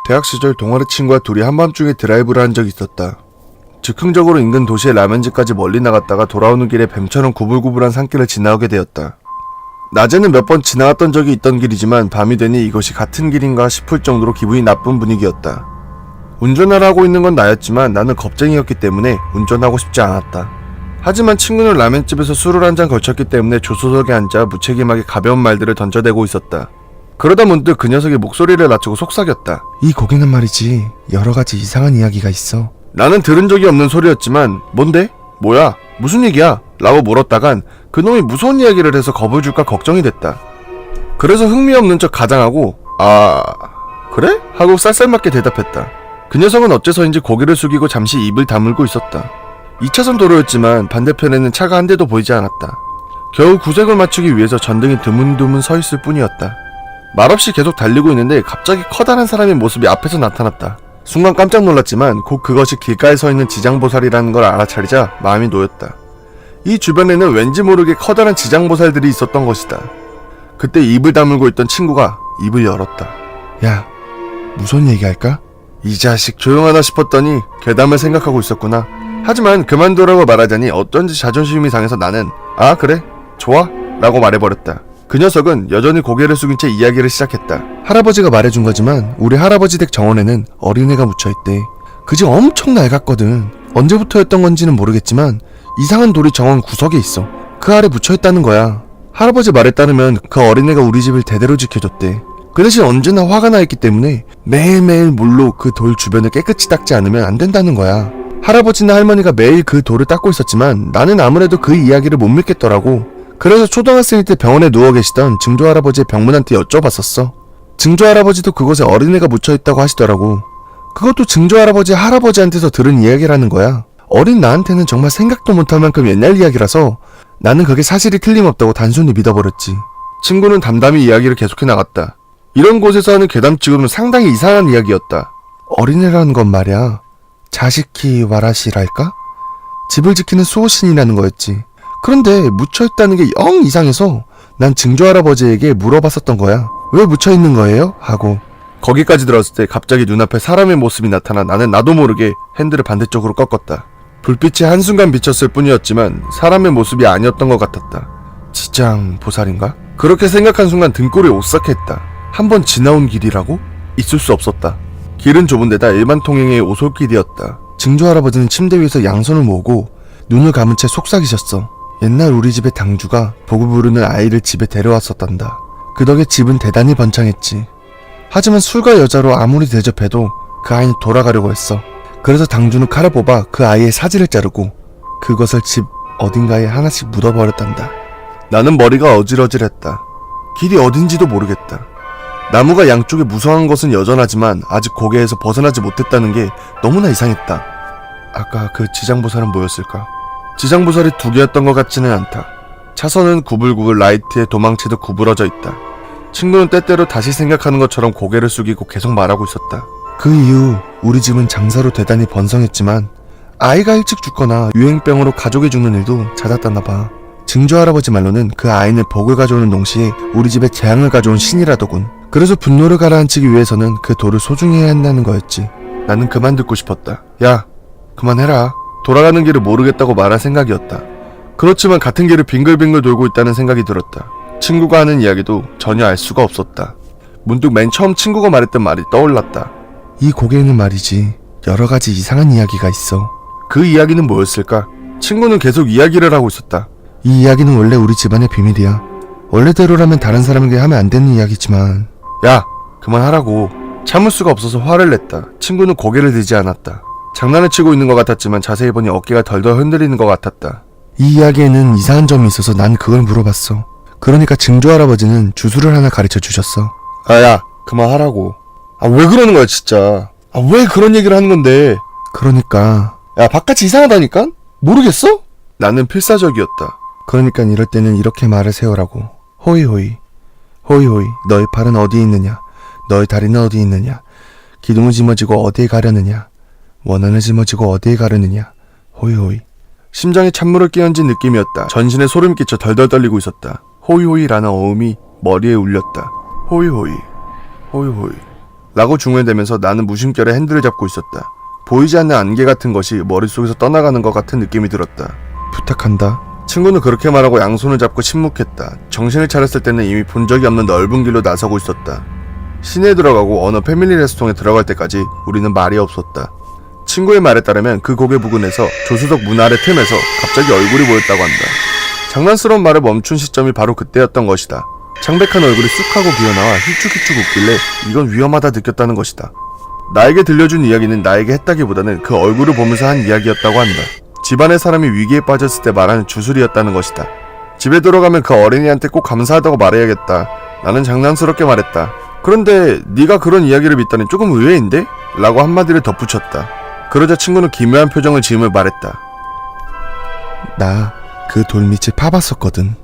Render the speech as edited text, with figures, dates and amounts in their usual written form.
대학 시절 동아리 친구와 둘이 한밤중에 드라이브를 한 적이 있었다. 즉흥적으로 인근 도시의 라면집까지 멀리 나갔다가 돌아오는 길에 뱀처럼 구불구불한 산길을 지나오게 되었다. 낮에는 몇 번 지나갔던 적이 있던 길이지만 밤이 되니 이것이 같은 길인가 싶을 정도로 기분이 나쁜 분위기였다. 운전을 하고 있는 건 나였지만 나는 겁쟁이였기 때문에 운전하고 싶지 않았다. 하지만 친구는 라면집에서 술을 한 잔 걸쳤기 때문에 조수석에 앉아 무책임하게 가벼운 말들을 던져대고 있었다. 그러다 문득 그 녀석이 목소리를 낮추고 속삭였다. 이 곡에는 말이지 여러가지 이상한 이야기가 있어. 나는 들은 적이 없는 소리였지만 뭔데? 뭐야? 무슨 얘기야? 라고 물었다간 그놈이 무서운 이야기를 해서 겁을 줄까 걱정이 됐다. 그래서 흥미없는 척 가장하고 그래? 하고 쌀쌀맞게 대답했다. 그 녀석은 어째서인지 고개를 숙이고 잠시 입을 다물고 있었다. 2차선 도로였지만 반대편에는 차가 한 대도 보이지 않았다. 겨우 구색을 맞추기 위해서 전등이 드문드문 서 있을 뿐이었다. 말없이 계속 달리고 있는데 갑자기 커다란 사람의 모습이 앞에서 나타났다. 순간 깜짝 놀랐지만 곧 그것이 길가에 서 있는 지장보살이라는 걸 알아차리자 마음이 놓였다. 이 주변에는 왠지 모르게 커다란 지장보살들이 있었던 것이다. 그때 입을 다물고 있던 친구가 입을 열었다. 야, 무슨 얘기할까? 이 자식 조용하나 싶었더니 괴담을 생각하고 있었구나. 하지만 그만두라고 말하자니 어쩐지 자존심이 상해서 나는 그래 좋아 라고 말해버렸다. 그 녀석은 여전히 고개를 숙인 채 이야기를 시작했다. 할아버지가 말해준 거지만 우리 할아버지 댁 정원에는 어린애가 묻혀있대. 그 집 엄청 낡았거든. 언제부터였던 건지는 모르겠지만 이상한 돌이 정원 구석에 있어. 그 아래 묻혀있다는 거야. 할아버지 말에 따르면 그 어린애가 우리 집을 대대로 지켜줬대. 그 대신 언제나 화가 나 있기 때문에 매일매일 물로 그 돌 주변을 깨끗이 닦지 않으면 안 된다는 거야. 할아버지나 할머니가 매일 그 돌을 닦고 있었지만 나는 아무래도 그 이야기를 못 믿겠더라고. 그래서 초등학생일 때 병원에 누워 계시던 증조할아버지의 병문한테 여쭤봤었어. 증조할아버지도 그곳에 어린애가 묻혀있다고 하시더라고. 그것도 증조할아버지 할아버지한테서 들은 이야기라는 거야. 어린 나한테는 정말 생각도 못할 만큼 옛날 이야기라서 나는 그게 사실이 틀림없다고 단순히 믿어버렸지. 친구는 담담히 이야기를 계속해 나갔다. 이런 곳에서 하는 괴담치고는 상당히 이상한 이야기였다. 어린애라는 건 말이야, 자식키 와라시랄까? 집을 지키는 수호신이라는 거였지. 그런데 묻혀있다는 게 영 이상해서 난 증조할아버지에게 물어봤었던 거야. 왜 묻혀있는 거예요? 하고. 거기까지 들었을 때 갑자기 눈앞에 사람의 모습이 나타나 나는 나도 모르게 핸들을 반대쪽으로 꺾었다. 불빛이 한순간 비쳤을 뿐이었지만 사람의 모습이 아니었던 것 같았다. 지장보살인가? 그렇게 생각한 순간 등골이 오싹했다. 한번 지나온 길이라고? 있을 수 없었다. 길은 좁은데다 일반 통행의 오솔길이었다. 증조할아버지는 침대 위에서 양손을 모으고 눈을 감은 채 속삭이셨어. 옛날 우리 집의 당주가 복을 부르는 아이를 집에 데려왔었단다. 그 덕에 집은 대단히 번창했지. 하지만 술과 여자로 아무리 대접해도 그 아이는 돌아가려고 했어. 그래서 당주는 칼을 뽑아 그 아이의 사지를 자르고 그것을 집 어딘가에 하나씩 묻어버렸단다. 나는 머리가 어질어질했다. 길이 어딘지도 모르겠다. 나무가 양쪽에 무성한 것은 여전하지만 아직 고개에서 벗어나지 못했다는 게 너무나 이상했다. 아까 그 지장보살은 뭐였을까? 지장보살이 두 개였던 것 같지는 않다. 차선은 구불구불 라이트에 도망치듯 구부러져 있다. 친구는 때때로 다시 생각하는 것처럼 고개를 숙이고 계속 말하고 있었다. 그 이후 우리 집은 장사로 대단히 번성했지만 아이가 일찍 죽거나 유행병으로 가족이 죽는 일도 잦았다나 봐. 증조할아버지 말로는 그 아이는 복을 가져오는 동시에 우리 집에 재앙을 가져온 신이라더군. 그래서 분노를 가라앉히기 위해서는 그 돌을 소중히 해야 한다는 거였지. 나는 그만 듣고 싶었다. 야, 그만해라. 돌아가는 길을 모르겠다고 말할 생각이었다. 그렇지만 같은 길을 빙글빙글 돌고 있다는 생각이 들었다. 친구가 하는 이야기도 전혀 알 수가 없었다. 문득 맨 처음 친구가 말했던 말이 떠올랐다. 이 곡에는 말이지 여러가지 이상한 이야기가 있어. 그 이야기는 뭐였을까? 친구는 계속 이야기를 하고 있었다. 이 이야기는 원래 우리 집안의 비밀이야. 원래대로라면 다른 사람에게 하면 안 되는 이야기지만. 야, 그만하라고. 참을 수가 없어서 화를 냈다. 친구는 고개를 들지 않았다. 장난을 치고 있는 것 같았지만 자세히 보니 어깨가 덜덜 흔들리는 것 같았다. 이 이야기에는 이상한 점이 있어서 난 그걸 물어봤어. 그러니까 증조할아버지는 주술을 하나 가르쳐 주셨어. 야, 그만하라고. 왜 그러는 거야 진짜. 왜 그런 얘기를 하는 건데. 그러니까. 야, 바깥이 이상하다니까? 모르겠어? 나는 필사적이었다. 그러니까 이럴 때는 이렇게 말을 세우라고. 호이호이. 호이호이. 너의 팔은 어디에 있느냐? 너의 다리는 어디에 있느냐? 기둥을 짊어지고 어디에 가려느냐? 원한을 짊어지고 어디에 가려느냐? 호이호이. 심장에 찬물을 끼얹은 느낌이었다. 전신에 소름이 끼쳐 덜덜 떨리고 있었다. 호이호이라는 어음이 머리에 울렸다. 호이호이. 호이호이. 라고 중얼대면서 나는 무심결에 핸들을 잡고 있었다. 보이지 않는 안개 같은 것이 머릿속에서 떠나가는 것 같은 느낌이 들었다. 부탁한다. 친구는 그렇게 말하고 양손을 잡고 침묵했다. 정신을 차렸을 때는 이미 본 적이 없는 넓은 길로 나서고 있었다. 시내에 들어가고 어느 패밀리 레스토랑에 들어갈 때까지 우리는 말이 없었다. 친구의 말에 따르면 그 고개 부근에서 조수석 문 아래 틈에서 갑자기 얼굴이 보였다고 한다. 장난스러운 말을 멈춘 시점이 바로 그때였던 것이다. 창백한 얼굴이 쑥 하고 기어나와 휘쭉휘쭉 웃길래 이건 위험하다 느꼈다는 것이다. 나에게 들려준 이야기는 나에게 했다기보다는 그 얼굴을 보면서 한 이야기였다고 한다. 집안의 사람이 위기에 빠졌을 때 말하는 주술이었다는 것이다. 집에 들어가면 그 어린이한테 꼭 감사하다고 말해야겠다. 나는 장난스럽게 말했다. 그런데 네가 그런 이야기를 믿다니 조금 의외인데? 라고 한마디를 덧붙였다. 그러자 친구는 기묘한 표정을 지으며 말했다. 나 그 돌밑을 파봤었거든.